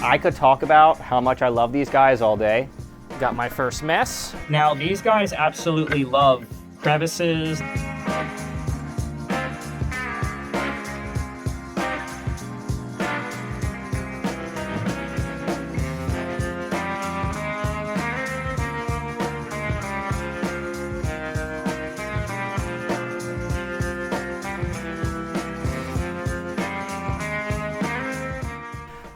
I could talk about how much I love these guys all day. Got my first mess. Now these guys absolutely love crevices.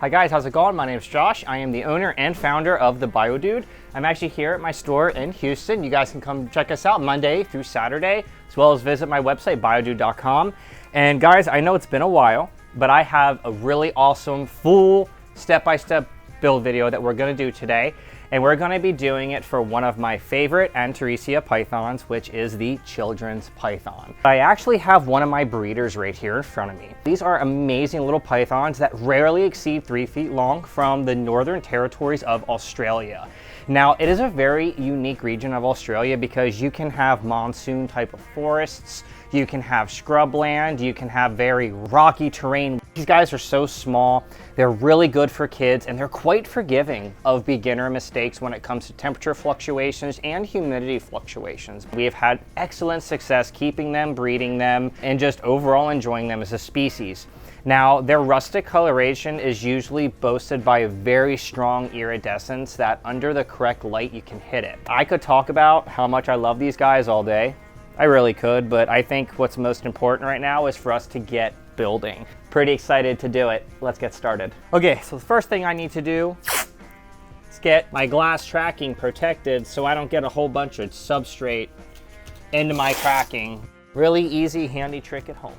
Hi guys, how's it going? My name is Josh. I am the owner and founder of the Bldg. I'm actually here at my store in Houston. You guys can come check us out Monday through Saturday, as well as visit my website, Bldg.com. And guys, I know it's been a while, but I have a really awesome full step-by-step build video that we're gonna do today. And we're gonna be doing it for one of my favorite Antaresia pythons, which is the children's python. I actually have one of my breeders right here in front of me. These are amazing little pythons that rarely exceed 3 feet long from the northern territories of Australia. Now, it is a very unique region of Australia because you can have monsoon type of forests, you can have scrubland, you can have very rocky terrain. These guys are so small, they're really good for kids, and they're quite forgiving of beginner mistakes when it comes to temperature fluctuations and humidity fluctuations. We have had excellent success keeping them, breeding them, and just overall enjoying them as a species. Now, their rustic coloration is usually boasted by a very strong iridescence that under the correct light you can hit it. I could talk about how much I love these guys all day. I really could, but I think what's most important right now is for us to get building. Pretty excited to do it. Let's get started. Okay, so the first thing I need to do is get my glass tracking protected so I don't get a whole bunch of substrate into my cracking. Really easy, handy trick at home.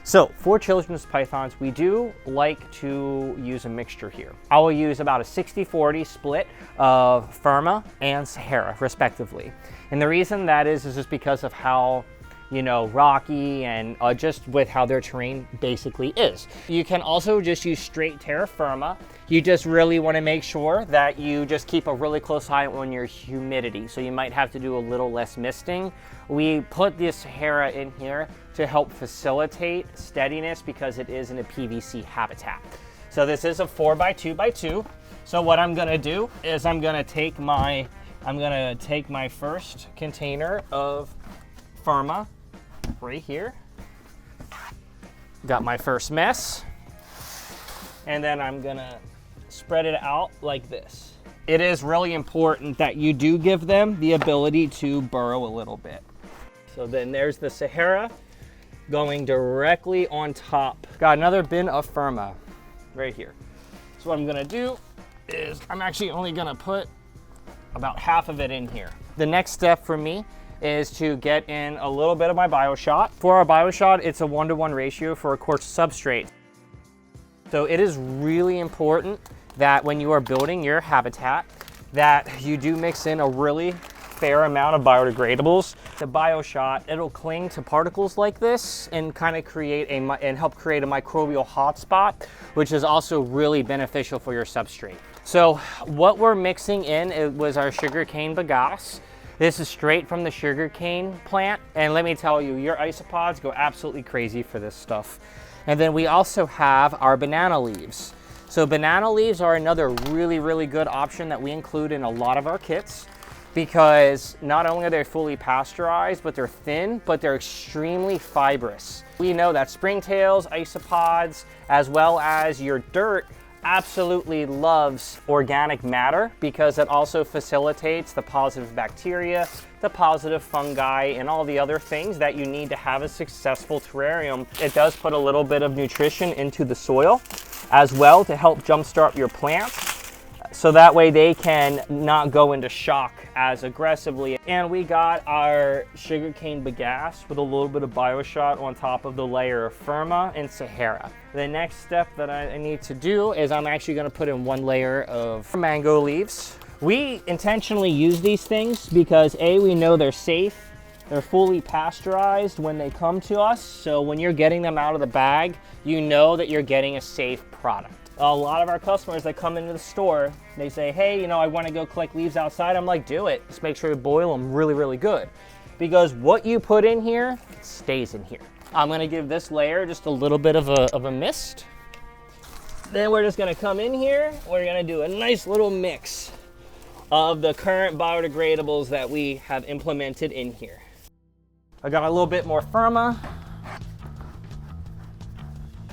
So for children's pythons, we do like to use a mixture here. I will use about a 60-40 split of Firma and Sahara, respectively. And the reason that is just because of how, you know, rocky and just with how their terrain basically is. You can also just use straight terra firma. You just really want to make sure that you just keep a really close eye on your humidity. So you might have to do a little less misting. We put this Sahara in here to help facilitate steadiness because it is in a PVC habitat. So this is a 4x2x2. So what I'm gonna do is I'm gonna take my first container of Firma right here. Got my first mess. And then I'm gonna spread it out like this. It is really important that you do give them the ability to burrow a little bit. So then there's the Sahara going directly on top. Got another bin of Firma right here. So what I'm gonna do is I'm actually only gonna put about half of it in here. The next step for me is to get in a little bit of my BioShot. For our BioShot, it's a 1-to-1 ratio for a quartz substrate. So it is really important that when you are building your habitat, that you do mix in a really fair amount of biodegradables. The BioShot, it'll cling to particles like this and kind of help create a microbial hotspot, which is also really beneficial for your substrate. So what we're mixing in, it was our sugarcane bagasse. This is straight from the sugarcane plant. And let me tell you, your isopods go absolutely crazy for this stuff. And then we also have our banana leaves. So banana leaves are another really, really good option that we include in a lot of our kits because not only are they fully pasteurized, but they're thin, but they're extremely fibrous. We know that springtails, isopods, as well as your dirt absolutely loves organic matter because it also facilitates the positive bacteria, the positive fungi, and all the other things that you need to have a successful terrarium. It does put a little bit of nutrition into the soil as well to help jumpstart your plants so that way they can not go into shock as aggressively. And we got our sugarcane bagasse with a little bit of BioShot on top of the layer of Firma and Sahara. The next step that I need to do is I'm actually gonna put in 1 layer of mango leaves. We intentionally use these things because A, we know they're safe, they're fully pasteurized when they come to us. So when you're getting them out of the bag, you know that you're getting a safe product. A lot of our customers that come into the store, they say, hey, you know, I want to go collect leaves outside. I'm like, do it. Just make sure you boil them really, really good. Because what you put in here stays in here. I'm going to give this layer just a little bit of a mist. Then we're just gonna come in here, we're gonna do a nice little mix of the current biodegradables that we have implemented in here. I got a little bit more Firma.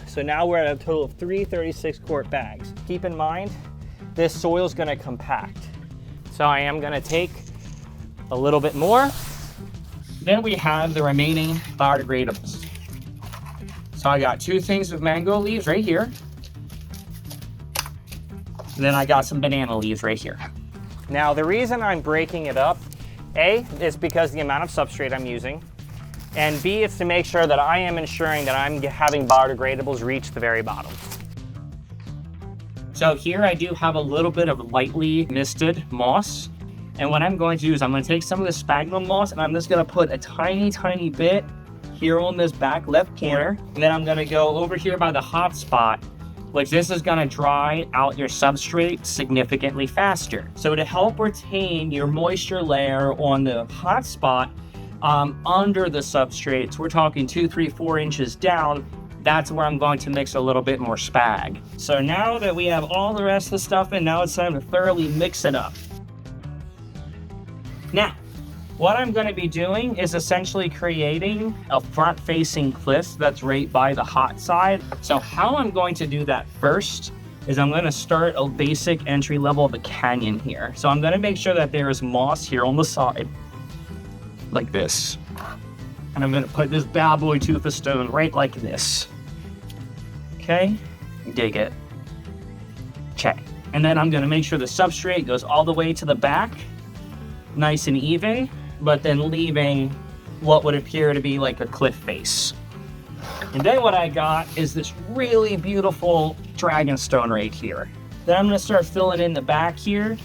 So now we're at a total of 3 36-quart bags. Keep in mind, this soil is gonna compact. So I am gonna take a little bit more. Then we have the remaining biodegradables. So I got 2 things of mango leaves right here. And then I got some banana leaves right here. Now the reason I'm breaking it up, A, is because the amount of substrate I'm using, and B, it's to make sure that I am ensuring that I'm having biodegradables reach the very bottom. So here I do have a little bit of lightly misted moss. And what I'm going to do is I'm going to take some of the sphagnum moss and I'm just going to put a tiny bit here on this back left corner. And then I'm going to go over here by the hot spot, which this is going to dry out your substrate significantly faster. So to help retain your moisture layer on the hot spot under the substrates, we're talking 2, 3, 4 inches down, that's where I'm going to mix a little bit more spag. So now that we have all the rest of the stuff in, now it's time to thoroughly mix it up. Now, what I'm going to be doing is essentially creating a front-facing cliff that's right by the hot side. So how I'm going to do that first is I'm going to start a basic entry level of a canyon here. So I'm going to make sure that there is moss here on the side, like this. And I'm going to put this bad boy Tufa stone right like this. Okay, dig it. Check. And then I'm going to make sure the substrate goes all the way to the back, nice and even, but then leaving what would appear to be like a cliff face. And then what I got is this really beautiful Dragonstone right here. Then I'm going to start filling in the back here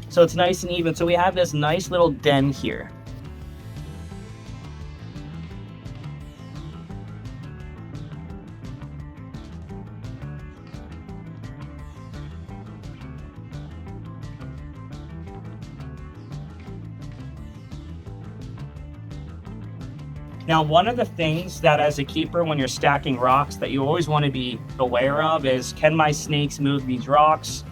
so it's nice and even. So we have this nice little den here. Now, one of the things that as a keeper, when you're stacking rocks, that you always want to be aware of is, can my snakes move these rocks?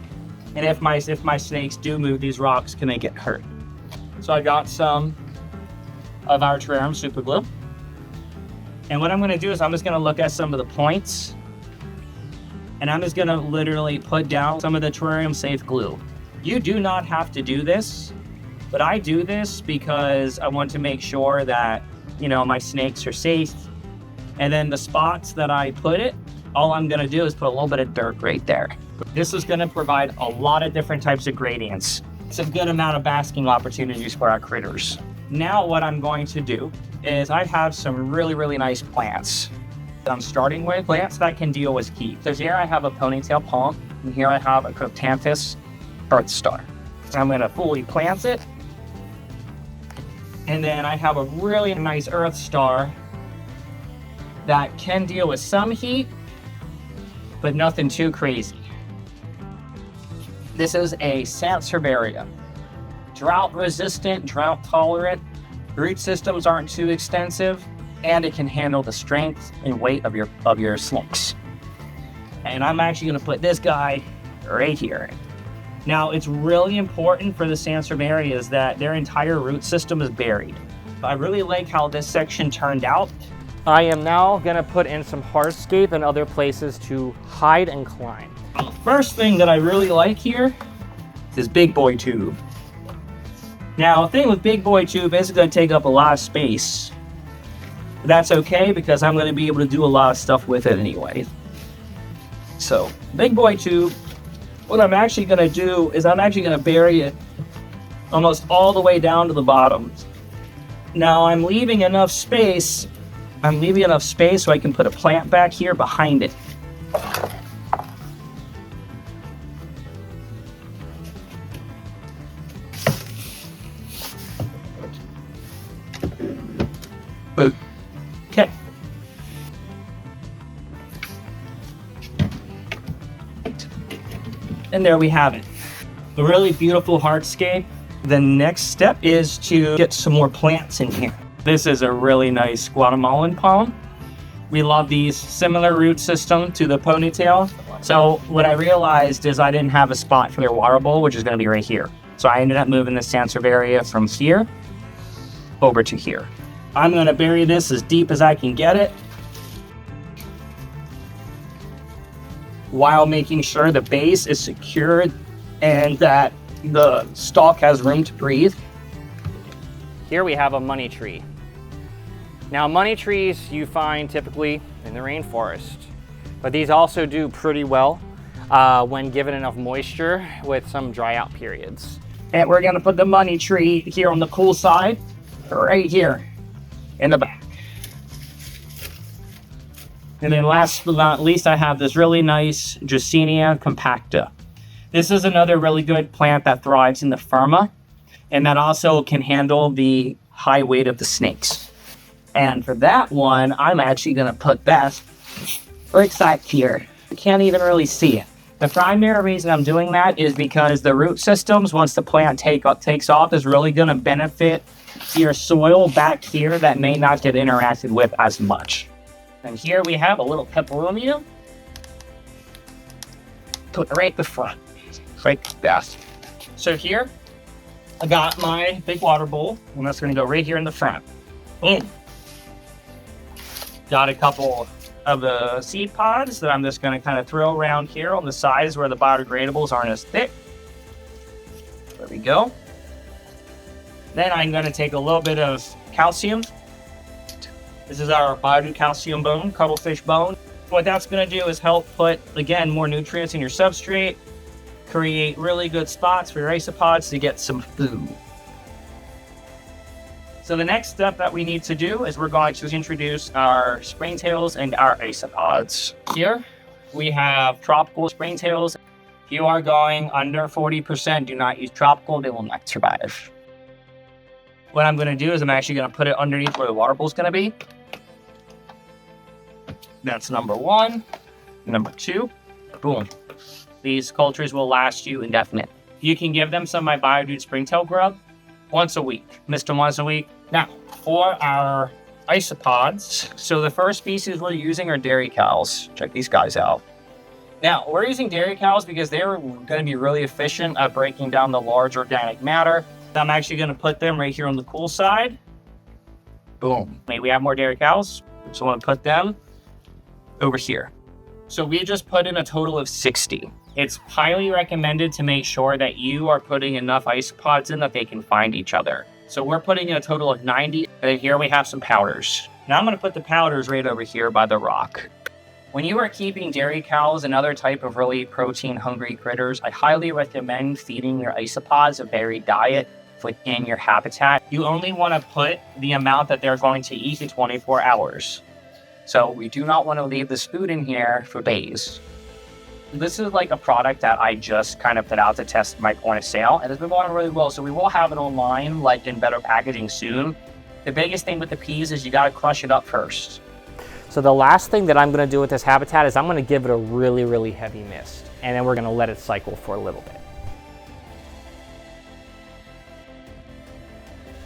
And if my snakes do move these rocks, can they get hurt? So I got some of our Terrarium super glue. And what I'm going to do is I'm just going to look at some of the points. And I'm just going to literally put down some of the Terrarium safe glue. You do not have to do this, but I do this because I want to make sure that, you know, my snakes are safe. And then the spots that I put it, all I'm gonna do is put a little bit of dirt right there. This is gonna provide a lot of different types of gradients. It's a good amount of basking opportunities for our critters. Now what I'm going to do is I have some really nice plants. I'm starting with plants that can deal with heat. So here I have a ponytail palm, and here I have a Cryptanthus earth star. So I'm gonna fully plant it. And then I have a really nice earth star that can deal with some heat, but nothing too crazy. This is a Sansevieria. Drought resistant, drought tolerant, root systems aren't too extensive, and it can handle the strength and weight of your snakes. And I'm actually gonna put this guy right here. Now, it's really important for the Sansevierias that their entire root system is buried. I really like how this section turned out. I am now gonna put in some hardscape and other places to hide and climb. The first thing that I really like here is big boy tube. Now, the thing with big boy tube is it's gonna take up a lot of space. But that's okay because I'm gonna be able to do a lot of stuff with it anyway. So, big boy tube. What I'm actually going to do is I'm actually going to bury it almost all the way down to the bottom. Now I'm leaving enough space. So I can put a plant back here behind it. Okay. And there we have it. A really beautiful hardscape. The next step is to get some more plants in here. This is a really nice Guatemalan palm. We love these similar root system to the ponytail. So what I realized is I didn't have a spot for their water bowl, which is going to be right here. So I ended up moving the Sansevieria from here over to here. I'm going to bury this as deep as I can get it, while making sure the base is secured and that the stalk has room to breathe. Here we have a money tree. Now, money trees you find typically in the rainforest, but these also do pretty well when given enough moisture with some dry out periods. And we're gonna put the money tree here on the cool side, right here in the back. And then last but not least, I have this really nice Dracaena compacta. This is another really good plant that thrives in the firma, and that also can handle the high weight of the snakes. And for that one, I'm actually going to put that right side here. You can't even really see it. The primary reason I'm doing that is because the root systems, once the plant takes off, is really going to benefit your soil back here that may not get interacted with as much. And here we have a little peperomia. Put it right at the front. Right there. So here, I got my big water bowl, and that's going to go right here in the front. Boom. Got a couple of the seed pods that I'm just going to kind of throw around here on the sides where the biodegradables aren't as thick. There we go. Then I'm going to take a little bit of calcium. This is our biocalcium bone, cuttlefish bone. What that's going to do is help put, again, more nutrients in your substrate, create really good spots for your isopods to get some food. So the next step that we need to do is we're going to introduce our springtails and our isopods. Here we have tropical springtails. If you are going under 40%, do not use tropical, they will not survive. What I'm going to do is I'm actually going to put it underneath where the water bowl is going to be. That's number one. Number two, boom. These cultures will last you indefinite. You can give them some of my BioDude springtail grub once a week. Mist them once a week. Now, for our isopods, so the first species we're using are dairy cows. Check these guys out. Now, we're using dairy cows because they're going to be really efficient at breaking down the large organic matter. I'm actually going to put them right here on the cool side. Boom. Maybe we have more dairy cows, so I'm going to put them over here. So we just put in a total of 60. It's highly recommended to make sure that you are putting enough isopods in that they can find each other. So we're putting in a total of 90, and then here we have some powders. Now I'm going to put the powders right over here by the rock. When you are keeping dairy cows and other type of really protein-hungry critters, I highly recommend feeding your isopods a varied diet within your habitat. You only want to put the amount that they're going to eat in 24 hours. So we do not want to leave this food in here for days. This is like a product that I just kind of put out to test my point of sale, and it's been going really well. So we will have it online, like in better packaging soon. The biggest thing with the peas is you got to crush it up first. So the last thing that I'm going to do with this habitat is I'm going to give it a really, really heavy mist, and then we're going to let it cycle for a little bit.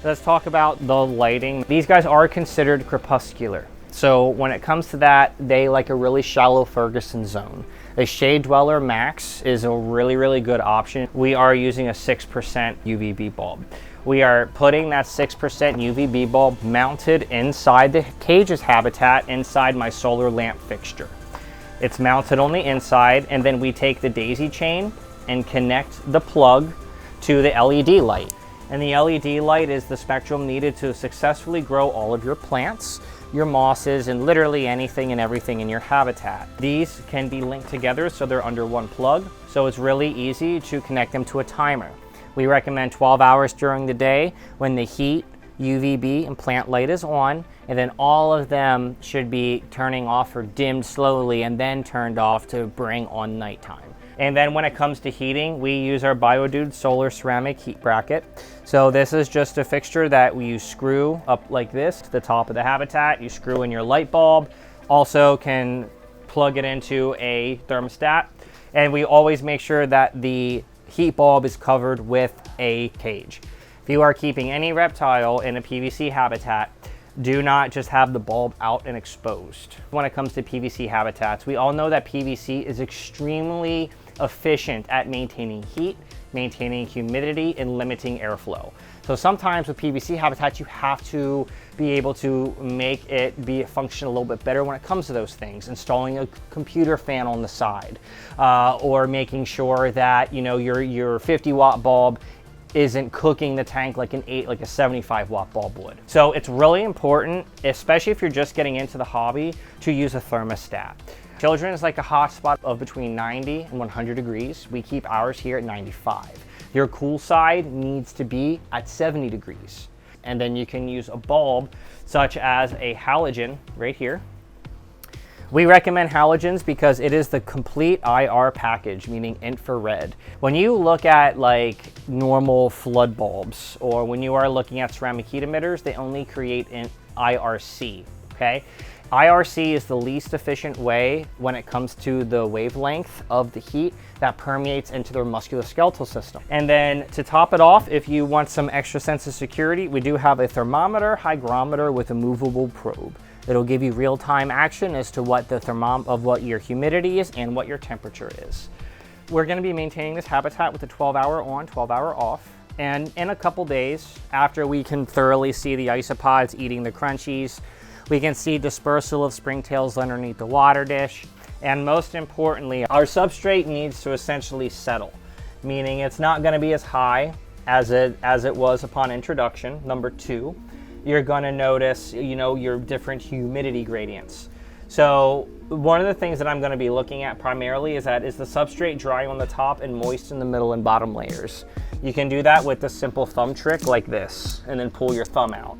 Let's talk about the lighting. These guys are considered crepuscular. So when it comes to that, they like a really shallow Ferguson zone. A Shade Dweller Max is a really, really good option. We are using a 6% UVB bulb. We are putting that 6% UVB bulb mounted inside the cage's habitat, inside my solar lamp fixture. It's mounted on the inside, and then we take the daisy chain and connect the plug to the LED light. And the LED light is the spectrum needed to successfully grow all of your plants, your mosses, and literally anything and everything in your habitat. These can be linked together so they're under one plug, so it's really easy to connect them to a timer. We recommend 12 hours during the day when the heat, UVB, and plant light is on, and then all of them should be turning off or dimmed slowly and then turned off to bring on nighttime. And then when it comes to heating, we use our BioDude solar ceramic heat bracket. So this is just a fixture that you screw up like this to the top of the habitat. You screw in your light bulb. Also can plug it into a thermostat. And we always make sure that the heat bulb is covered with a cage. If you are keeping any reptile in a PVC habitat, Do not just have the bulb out and exposed. When it comes to PVC habitats, we all know that PVC is extremely efficient at maintaining heat, maintaining humidity, and limiting airflow. So sometimes with PVC habitats, you have to be able to make it function a little bit better when it comes to those things. Installing a computer fan on the side, or making sure that, you know, your 50-watt bulb isn't cooking the tank like a 75-watt bulb would. So it's really important, especially if you're just getting into the hobby, to use a thermostat. Children's like a hot spot of between 90 and 100 degrees. We keep ours here at 95. Your cool side needs to be at 70 degrees. And then you can use a bulb such as a halogen right here. We recommend halogens because it is the complete IR package, meaning infrared. When you look at like normal flood bulbs, or when you are looking at ceramic heat emitters, they only create an IRC, okay? IRC is the least efficient way when it comes to the wavelength of the heat that permeates into their musculoskeletal system. And then to top it off, if you want some extra sense of security, we do have a thermometer, hygrometer with a movable probe. It'll give you real-time action as to what what your humidity is and what your temperature is. We're going to be maintaining this habitat with a 12-hour on, 12-hour off. And in a couple days, after we can thoroughly see the isopods eating the crunchies, we can see dispersal of springtails underneath the water dish. And most importantly, our substrate needs to essentially settle, meaning it's not going to be as high as it was upon introduction. Number two, you're going to notice, you know, your different humidity gradients. So one of the things that I'm going to be looking at primarily is the substrate dry on the top and moist in the middle and bottom layers. You can do that with the simple thumb trick like this, and then pull your thumb out.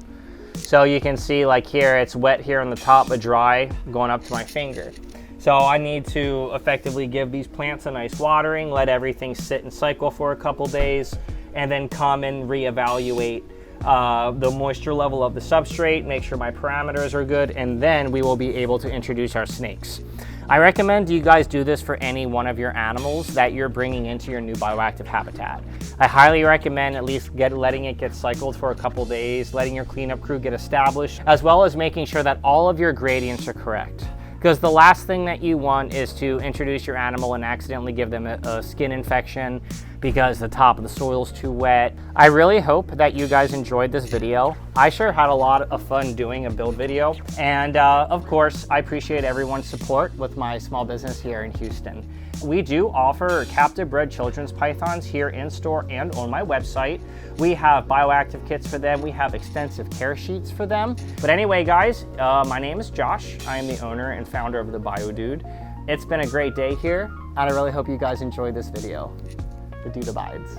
So you can see like here, it's wet here on the top, but dry going up to my finger. So I need to effectively give these plants a nice watering, let everything sit and cycle for a couple days, and then come and reevaluate the moisture level of the substrate, make sure my parameters are good, and then we will be able to introduce our snakes. I recommend you guys do this for any one of your animals that you're bringing into your new bioactive habitat. I highly recommend at least letting it get cycled for a couple days, letting your cleanup crew get established, as well as making sure that all of your gradients are correct. Because the last thing that you want is to introduce your animal and accidentally give them a skin infection because the top of the soil is too wet. I really hope that you guys enjoyed this video. I sure had a lot of fun doing a build video. And of course, I appreciate everyone's support with my small business here in Houston. We do offer captive bred children's pythons here in store and on my website. We have bioactive kits for them. We have extensive care sheets for them. But anyway, guys, my name is Josh. I am the owner and founder of the Biodude. It's been a great day here, and I really hope you guys enjoyed this video. The dude abides.